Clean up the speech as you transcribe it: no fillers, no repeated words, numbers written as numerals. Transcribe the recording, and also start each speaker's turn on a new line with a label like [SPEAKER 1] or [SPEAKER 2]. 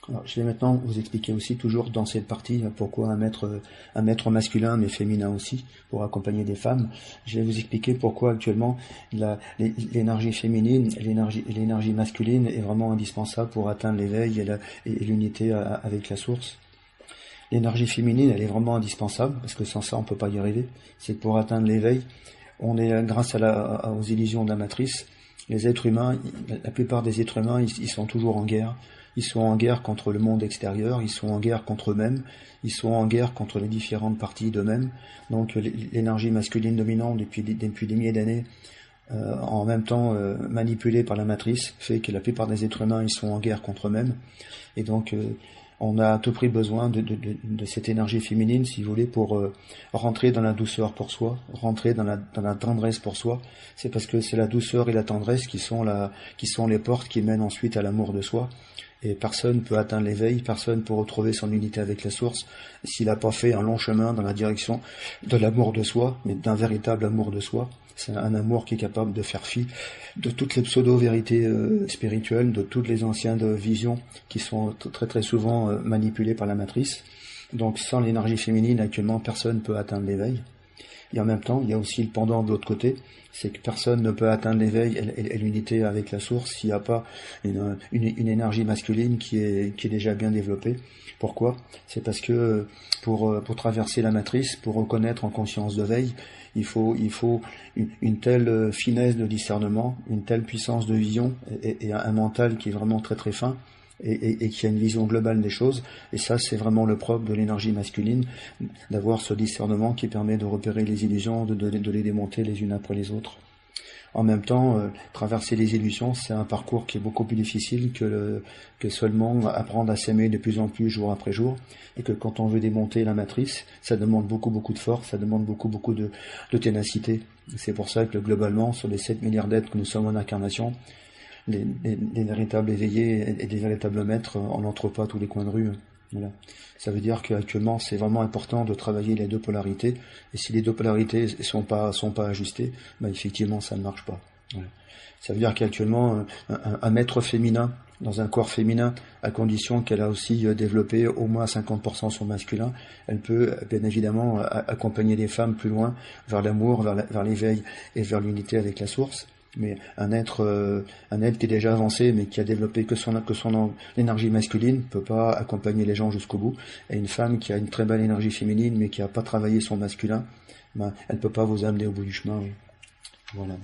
[SPEAKER 1] Alors, je vais maintenant vous expliquer aussi, toujours dans cette partie, pourquoi un maître masculin mais féminin aussi, pour accompagner des femmes. Je vais vous expliquer pourquoi actuellement l'énergie féminine et l'énergie masculine est vraiment indispensable pour atteindre l'éveil et l'unité avec la source. L'énergie féminine, elle est vraiment indispensable, parce que sans ça, on peut pas y arriver. C'est pour atteindre l'éveil. On est, grâce aux illusions de la matrice, les êtres humains, la plupart des êtres humains, ils sont toujours en guerre. Ils sont en guerre contre le monde extérieur, ils sont en guerre contre eux-mêmes, ils sont en guerre contre les différentes parties d'eux-mêmes. Donc l'énergie masculine dominante depuis des milliers d'années, en même temps manipulée par la matrice, fait que la plupart des êtres humains, ils sont en guerre contre eux-mêmes. Et donc on a à tout prix besoin de cette énergie féminine, si vous voulez, pour rentrer dans la douceur pour soi, rentrer dans la tendresse pour soi. C'est parce que c'est la douceur et la tendresse qui sont les portes qui mènent ensuite à l'amour de soi. Et personne peut atteindre l'éveil, personne peut retrouver son unité avec la source s'il n'a pas fait un long chemin dans la direction de l'amour de soi, mais d'un véritable amour de soi. C'est un amour qui est capable de faire fi de toutes les pseudo-vérités spirituelles, de toutes les anciennes visions qui sont très très souvent manipulées par la matrice. Donc sans l'énergie féminine, actuellement, personne ne peut atteindre l'éveil. Et en même temps, il y a aussi le pendant de l'autre côté, c'est que personne ne peut atteindre l'éveil et l'unité avec la source s'il n'y a pas une énergie masculine qui est déjà bien développée. Pourquoi? C'est parce que pour traverser la matrice, pour reconnaître en conscience de veille, il faut une telle finesse de discernement, une telle puissance de vision et un mental qui est vraiment très très fin. Et qui a une vision globale des choses, et ça c'est vraiment le propre de l'énergie masculine, d'avoir ce discernement qui permet de repérer les illusions, de les démonter les unes après les autres. En même temps, traverser les illusions, c'est un parcours qui est beaucoup plus difficile que seulement apprendre à s'aimer de plus en plus jour après jour, et que quand on veut démonter la matrice, ça demande beaucoup de force, ça demande beaucoup de ténacité. C'est pour ça que globalement, sur les 7 milliards d'êtres que nous sommes en incarnation, les véritables éveillés et des véritables maîtres, on n'entre pas à tous les coins de rue. Voilà. Ça veut dire qu'actuellement, c'est vraiment important de travailler les deux polarités. Et si les deux polarités sont pas ajustées, bah effectivement, ça ne marche pas. Voilà. Ça veut dire qu'actuellement, un maître féminin dans un corps féminin, à condition qu'elle a aussi développé au moins 50% son masculin, elle peut bien évidemment accompagner les femmes plus loin vers l'amour, vers l'éveil et vers l'unité avec la source. Mais un être qui est déjà avancé, mais qui a développé que son énergie masculine, peut pas accompagner les gens jusqu'au bout. Et une femme qui a une très belle énergie féminine, mais qui a pas travaillé son masculin, ben, elle peut pas vous amener au bout du chemin. Voilà.